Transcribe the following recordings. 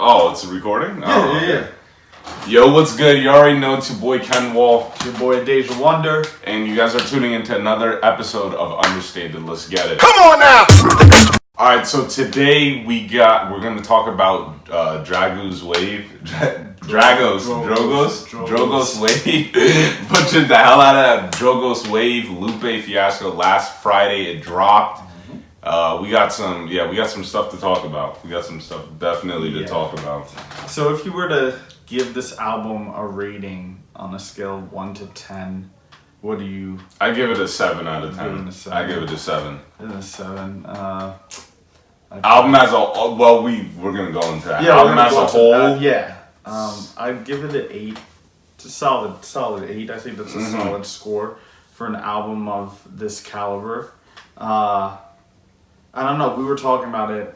Oh, it's a recording? Yeah. Yo, what's good? You already know it's your boy Ken Wall. It's your boy Deja Wonder. And you guys are tuning into another episode of Understated. Let's get it. Come on now! Alright, so today we're going to talk about Drogas Wave. Drogas Wave. Butchered the hell out of Drogas Wave. Lupe Fiasco. Last Friday it dropped. We got some stuff to talk about. We got some stuff definitely to talk about. So if you were to give this album a rating on a scale of 1 to 10, what do you... I give it a 7 out of 10. I give it a 7. It's a 7. Album as a... Well, we're going to go into that. Yeah, album as a whole. I'd give it an 8. It's a solid 8. I think that's a solid score for an album of this caliber. I don't know, we were talking about it.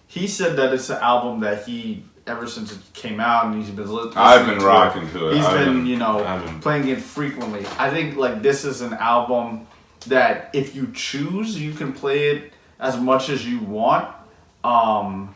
He said that it's an album that he, ever since it came out, and he's been listening to it. I've been rocking to it. He's been playing it frequently. I think like this is an album that if you choose, you can play it as much as you want. I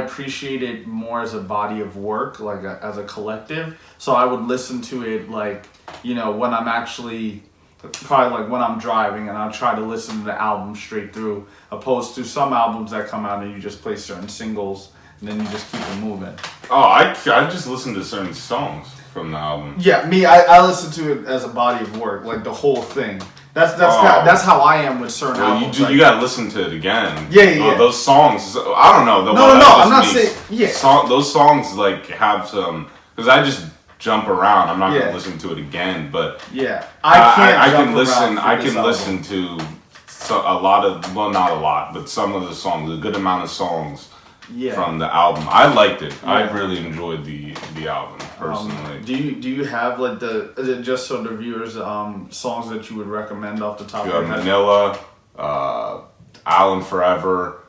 appreciate it more as a body of work, like as a collective. So I would listen to it like, when I'm actually... Probably like when I'm driving, and I'll try to listen to the album straight through, opposed to some albums that come out and you just play certain singles and then you just keep it moving. Oh, I just listen to certain songs from the album. Yeah, I listen to it as a body of work, like the whole thing. That's how I am with certain albums. You gotta listen to it again. Yeah. Those songs, I don't know. No, I'm not saying. Yeah. Those songs like have some, because I just jump around. I'm not gonna listen to it again, but I can listen to a lot of, well, not a lot, but some of the songs, a good amount of songs from the album. I liked it. I really enjoyed the album personally. Do you have like just so the viewers songs that you would recommend off the top of your head? Manila, Allen Forever,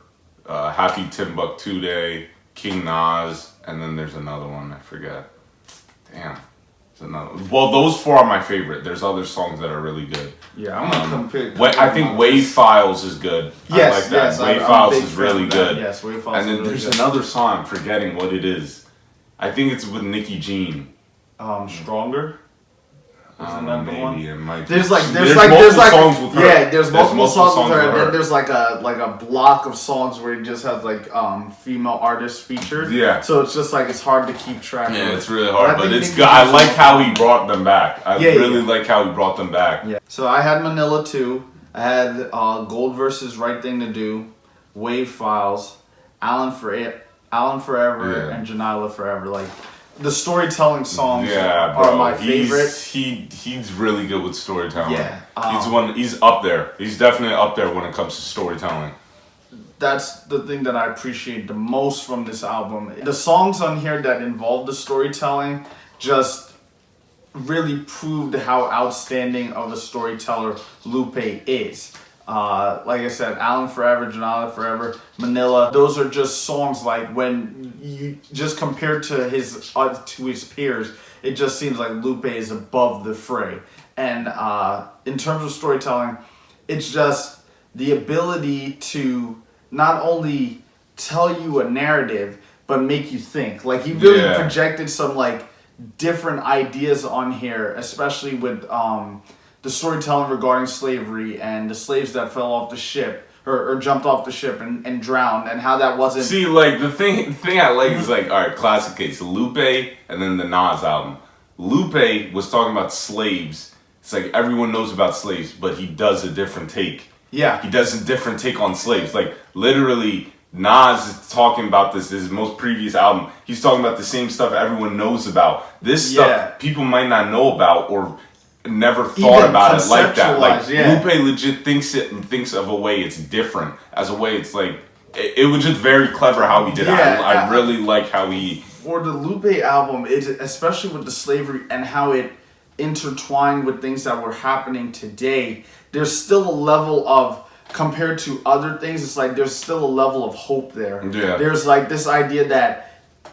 Happy Timbuktu Day, King Nas, and then there's another one I forget. Damn. Well, those 4 are my favorite. There's other songs that are really good. Yeah, I'm gonna compare. I think Wave Files is good. Yes, I like that. yes, Wave Files is really good. Yes, Wave Files. And then really there's good. another song. I'm forgetting what it is. I think it's with Nicki Jean. Stronger. Isn't that the one? It might be. There's multiple songs with her. Yeah, there's multiple songs with her. And then there's like a block of songs where he just has like female artists featured. Yeah. So it's just like it's hard to keep track. Yeah, it's really hard, but it's good. I like how he brought them back. I really like how he brought them back. Yeah. So I had Manila 2. I had Gold versus Right Thing to Do, Wave Files, Allen Forever, and Janila Forever. Like, the storytelling songs are my favorite. He's really good with storytelling. Yeah. He's up there. He's definitely up there when it comes to storytelling. That's the thing that I appreciate the most from this album. The songs on here that involve the storytelling just really proved how outstanding of a storyteller Lupe is. Like I said, Allen Forever, Janila Forever, Manila. Those are just songs like when you just compare to his peers, it just seems like Lupe is above the fray. And in terms of storytelling, it's just the ability to not only tell you a narrative, but make you think. Like he really projected some like different ideas on here, especially with the storytelling regarding slavery and the slaves that fell off the ship or jumped off the ship and drowned, and how that wasn't... See, like, the thing I like is, like, all right, classic case. Lupe and then the Nas album. Lupe was talking about slaves. It's like everyone knows about slaves, but he does a different take. Yeah. He does a different take on slaves. Like, literally, Nas is talking about this his most previous album. He's talking about the same stuff everyone knows about. This stuff people might not know about or never thought about it like that. Like Lupe legit thinks of a way it's different. As a way it's like it was just very clever how he did it. I really like how he... For the Lupe album, especially with the slavery and how it intertwined with things that were happening today, there's still a level of, compared to other things, it's like there's still a level of hope there. Yeah. There's like this idea that,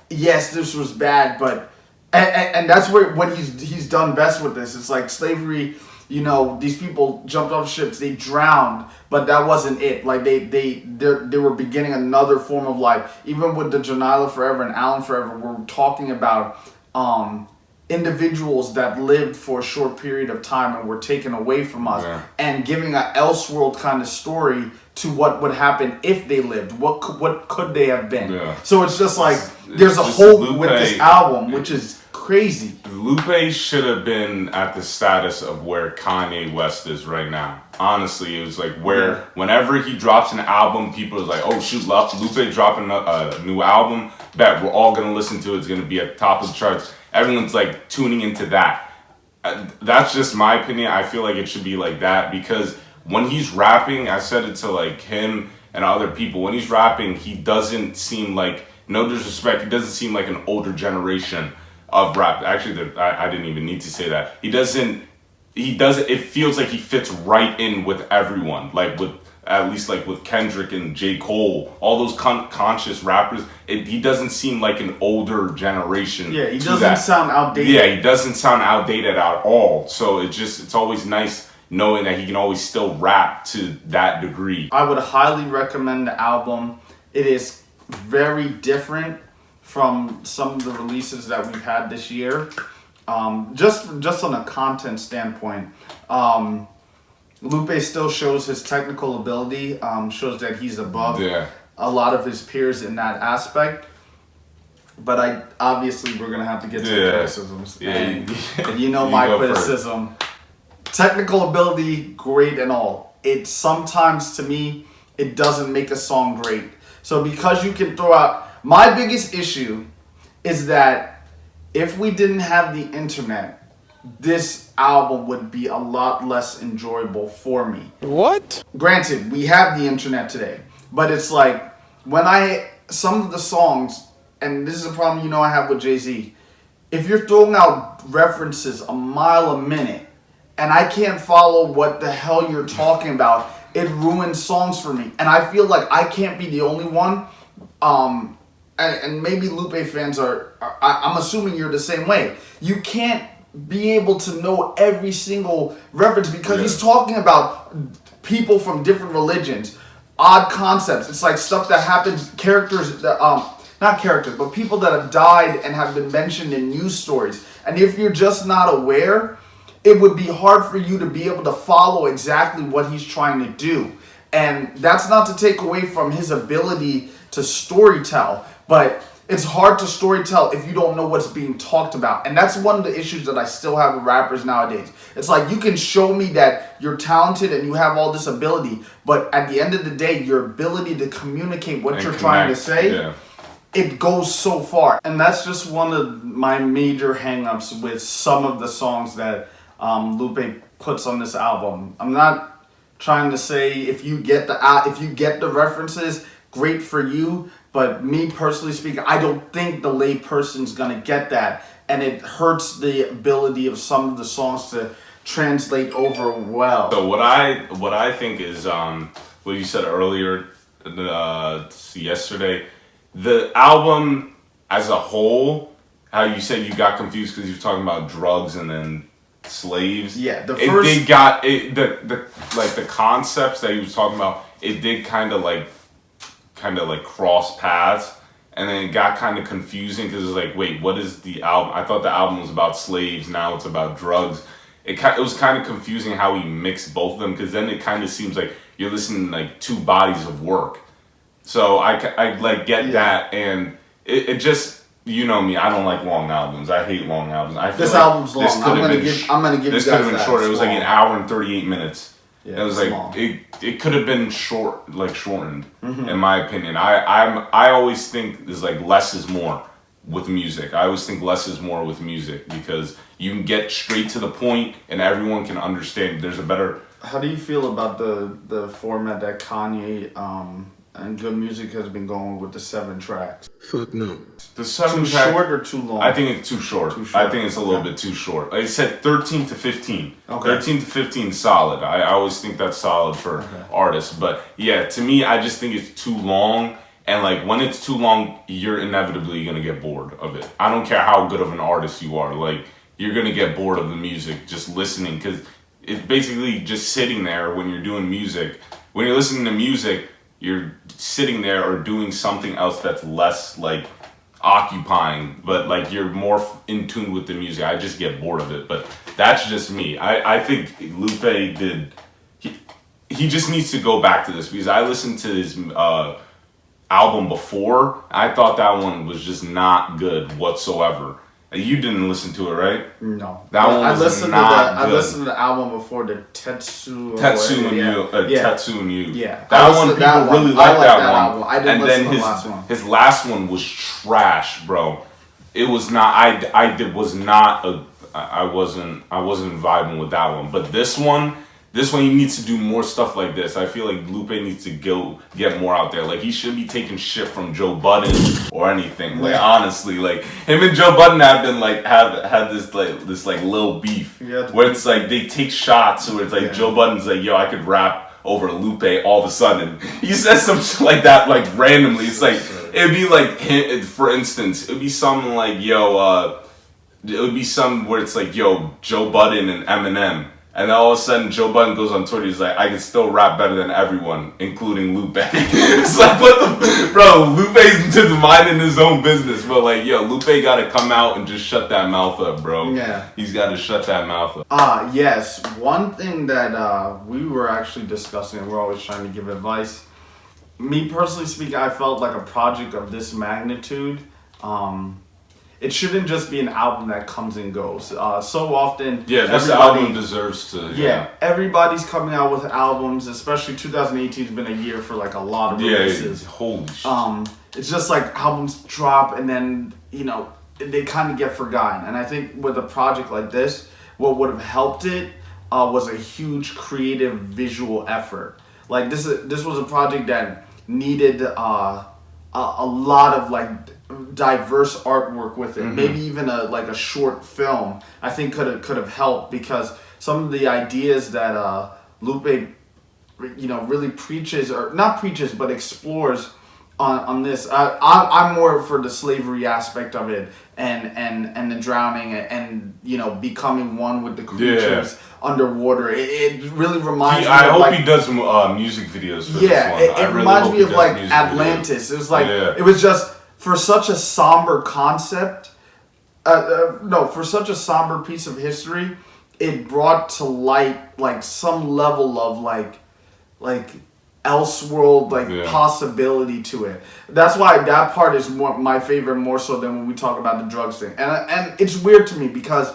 yes, this was bad, but... And that's what he's done best with this. It's like slavery you know, these people jumped off ships, they drowned, but that wasn't it. Like they were beginning another form of life. Even with the Janila Forever and Alan Forever, we're talking about individuals that lived for a short period of time and were taken away from us, and giving an Elseworld kind of story to what would happen if they lived. What could they have been? Yeah. So it's just like there's a hope with this album, which is crazy. Lupe should have been at the status of where Kanye West is right now. Honestly, it was like where whenever he drops an album, people are like, "Oh shoot, Lupe dropping a new album that we're all gonna listen to. It's gonna be at the top of the charts." Everyone's like tuning into that. That's just my opinion. I feel like it should be like that because when he's rapping, I said it to like him and other people. When he's rapping, he doesn't seem like, no disrespect, he doesn't seem like an older generation of rap. Actually, I didn't even need to say that. He doesn't. It feels like he fits right in with everyone. Like with at least like with Kendrick and J. Cole, all those conscious rappers. He doesn't seem like an older generation. Yeah, he doesn't sound outdated. Yeah, he doesn't sound outdated at all. So it's always nice knowing that he can always still rap to that degree. I would highly recommend the album. It is very different from some of the releases that we've had this year. Just on a content standpoint, Lupe still shows his technical ability, shows that he's above a lot of his peers in that aspect. But obviously we're gonna have to get to the criticisms. Yeah. And you know my criticism. First. Technical ability, great and all. It sometimes, to me, it doesn't make a song great. So because you can throw out, my biggest issue is that if we didn't have the internet, this album would be a lot less enjoyable for me. What? Granted, we have the internet today, but it's like some of the songs, and this is a problem you know I have with Jay-Z, if you're throwing out references a mile a minute, and I can't follow what the hell you're talking about, it ruins songs for me. And I feel like I can't be the only one. And maybe Lupe fans I'm assuming you're the same way. You can't be able to know every single reference because he's talking about people from different religions, odd concepts. It's like stuff that happens, characters that, not characters, but people that have died and have been mentioned in news stories. And if you're just not aware, it would be hard for you to be able to follow exactly what he's trying to do. And that's not to take away from his ability to storytell, but it's hard to storytell if you don't know what's being talked about. And that's one of the issues that I still have with rappers nowadays. It's like you can show me that you're talented and you have all this ability, but at the end of the day, your ability to communicate what you're trying to say, it goes so far. And that's just one of my major hangups with some of the songs that Lupe puts on this album. I'm not trying to say if you get the references, great for you. But me personally speaking, I don't think the lay person's gonna get that, and it hurts the ability of some of the songs to translate over well. So what I think is what you said earlier, yesterday, the album as a whole, how you said you got confused because you were talking about drugs and then slaves. Yeah, the concepts that he was talking about, it did kind of like cross paths, and then it got kind of confusing because it was like, wait, what is the album? I thought the album was about slaves, now it's about drugs. It was kind of confusing how he mixed both of them, because then it kind of seems like you're listening to like two bodies of work. So I like get that, and it just, you know me, I don't like long albums. I hate long albums. I feel this like album's long. I'm gonna give this you guys could have been short. It was like an hour and 38 minutes. Yeah, it was like long. It could have been shortened, in my opinion. I always think there's like less is more with music. I always think less is more with music because you can get straight to the point and everyone can understand. There's a better. How do you feel about the format that Kanye and Good Music has been going with the 7 tracks? Fuck no. The 7 too track, short or too long? I think it's too short. I think it's a little bit too short. I said 13 to 15. Okay. 13 to 15 is solid. I always think that's solid for artists. But yeah, to me, I just think it's too long. And like when it's too long, you're inevitably going to get bored of it. I don't care how good of an artist you are. Like you're going to get bored of the music just listening because it's basically just sitting there when you're doing music. When you're listening to music, you're sitting there or doing something else that's less like occupying, but like you're more in tune with the music. I just get bored of it, but that's just me. I think Lupe did. He just needs to go back to this because I listened to his album before. I thought that one was just not good whatsoever. You didn't listen to it, right? No. That one was not good. I listened to the album before, the Tetsu and You. Yeah. That one, people really liked that one. Album. I didn't listen to the last one. His last one was trash, bro. It was not. I wasn't vibing with that one. But this one, he needs to do more stuff like this. I feel like Lupe needs to go get more out there. Like, he should be taking shit from Joe Budden or anything. Like, honestly, like, him and Joe Budden have been like had this little beef where it's like they take shots where it's like Joe Budden's like, yo, I could rap over Lupe all of a sudden. He says some shit like that, like, randomly. It's like, it'd be like, for instance, it'd be something like, it would be some where it's like, yo, Joe Budden and Eminem. And then all of a sudden, Joe Budden goes on Twitter. He's like, I can still rap better than everyone, including Lupe. It's like, what the... Bro, Lupe's just minding his own business. But like, yo, Lupe got to come out and just shut that mouth up, bro. Yeah. He's got to shut that mouth up. Yes. One thing that we were actually discussing, and we're always trying to give advice. Me personally speaking, I felt like a project of this magnitude... it shouldn't just be an album that comes and goes. So often, this album deserves to. Yeah, everybody's coming out with albums. Especially 2018 has been a year for like a lot of releases. Holy shit. It's just like albums drop and then they kind of get forgotten. And I think with a project like this, what would have helped it was a huge creative visual effort. Like this was a project that needed a lot of like diverse artwork with it. Maybe even a short film I think could have helped, because some of the ideas that Lupe really preaches, or not preaches but explores on this. I'm more for the slavery aspect of it and the drowning and becoming one with the creatures underwater. It really reminds me. I hope he does music videos for this one. It reminds me of like Atlantis. It was like it was just for such a somber concept. For such a somber piece of history, it brought to light like some level of like elseworld possibility to it. That's why that part is my favorite, more so than when we talk about the drugs thing. And it's weird to me because,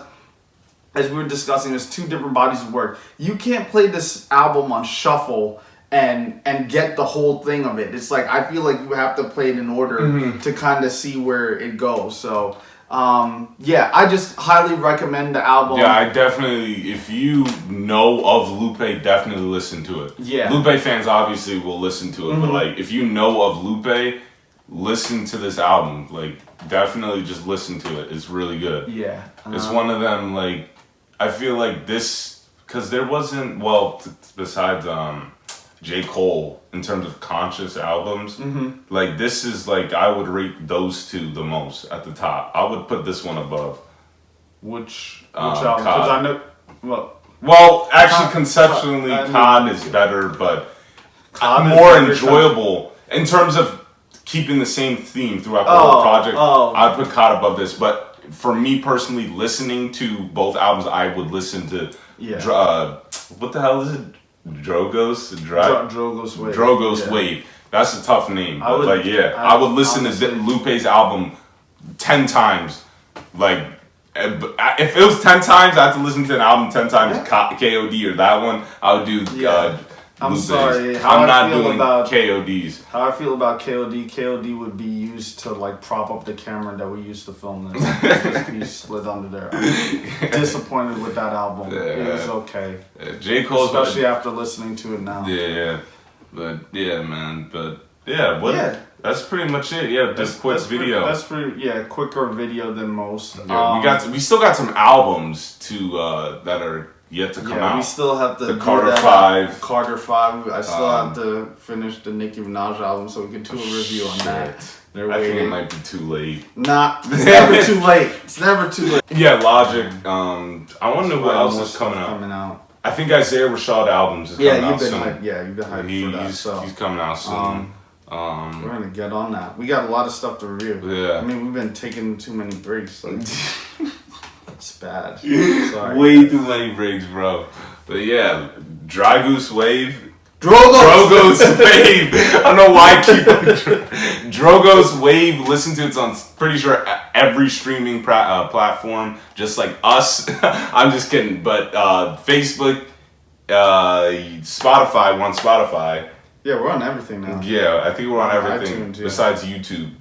as we were discussing, there's two different bodies of work. You can't play this album on shuffle and get the whole thing of it. It's like, I feel like you have to play it in order to kind of see where it goes. So I just highly recommend the album. Yeah, I definitely, if you know of Lupe, definitely listen to it. Yeah. Lupe fans obviously will listen to it, but like, if you know of Lupe, listen to this album. Like, definitely just listen to it. It's really good. Yeah. It's one of them, like, I feel like this, because there wasn't, besides J. Cole, in terms of conscious albums, like, this is like, I would rate those two the most at the top. I would put this one above. Which album? Because I know, actually, conceptually, COD is better, but more enjoyable in terms of keeping the same theme throughout the whole project. I'd put COD above this, but for me personally, listening to both albums, I would listen to what the hell is it? Drogas Wave. Drogas Wave. That's a tough name. But I would listen to Lupe's album 10 times. Like, if it was 10 times, I have to listen to an album 10 times. KOD or that one, I would do I'm Lupe's. sorry. I'm not doing KODs. How I feel about KOD. KOD would be used to like prop up the camera that we used to film this. Just be slid under there. I'm disappointed with that album. It was okay. J. Cole, especially after listening to it now. That's pretty much it. Yeah, just quick video. That's pretty quicker video than most. We still got some albums that are yet to come out. We still have to the Carter 5. Carter 5. I still have to finish the Nicki Minaj album so we can do a review on that. I think it might be too late. It's never too late. It's never too late. Yeah, Logic. I wonder what else is coming out. I think Isaiah Rashad albums is coming out soon. You've been hyped for that. He's coming out soon. We're gonna get on that. We got a lot of stuff to review. Yeah. I mean, we've been taking too many breaks. Like, it's bad. Sorry. Way too many breaks, bro. But yeah, Drogas Wave. Drogas Wave. I don't know why I keep Drogas Wave. Listen to it. It's on pretty sure every streaming platform, just like us. I'm just kidding. But Facebook, Spotify. We're on Spotify. Yeah, we're on everything now. Yeah, I think we're on everything iTunes, yeah. besides YouTube.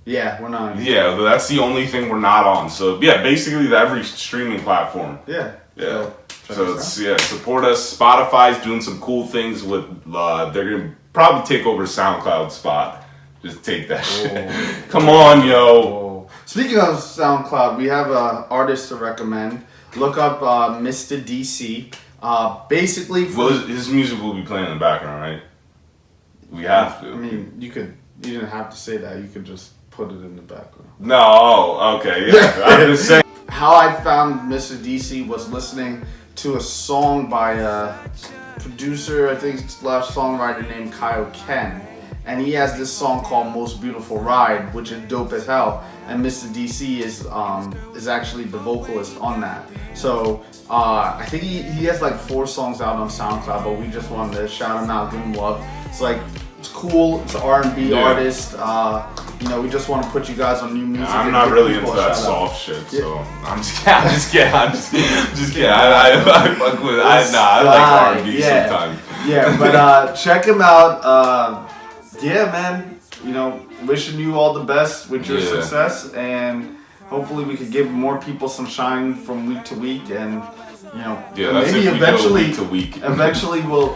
Yeah, we're not. Yeah, that's the only thing we're not on. So yeah, basically every streaming platform. Yeah. Yeah. So it's support us. Spotify's doing some cool things with. They're gonna probably take over SoundCloud spot. Just take that shit. Come on, yo. Whoa. Speaking of SoundCloud, we have an artist to recommend. Look up MistaDC. Basically, his music will be playing in the background, right? We have to. I mean, you didn't have to say that. You could just put it in the background. No, okay, yeah. I'm just saying. How I found MistaDC was listening to a song by a producer, I think slash songwriter named Kyo-Ken. And he has this song called Most Beautiful Ride, which is dope as hell. And MistaDC is actually the vocalist on that. So I think he has like 4 songs out on SoundCloud, but we just wanted to shout him out, give him love. It's cool. It's an R&B artist. We just want to put you guys on new music. I'm not really into that soft shit, so I'm just kidding. I fuck with. I like R&B sometimes. Yeah, but check him out. Yeah, man. Wishing you all the best with your success, and hopefully we could give more people some shine from week to week, and maybe eventually to week. Eventually we'll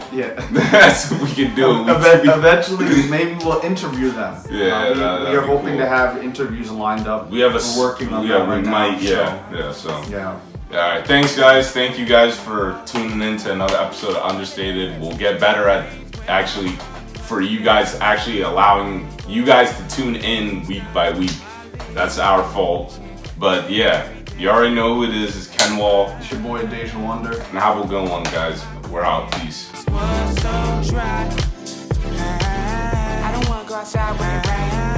that's what we can do. Eventually maybe we'll interview them. We are hoping to have interviews lined up. We're working on that right now. All right, thanks guys. Thank you guys for tuning in to another episode of Understated. We'll get better at for you guys actually allowing you guys to tune in week by week. That's our fault. But yeah, you already know who it is. It's Ken Wall. It's your boy Deja Wonder. And have a good one, guys. We're out. Peace. I don't wanna go outside when it rains.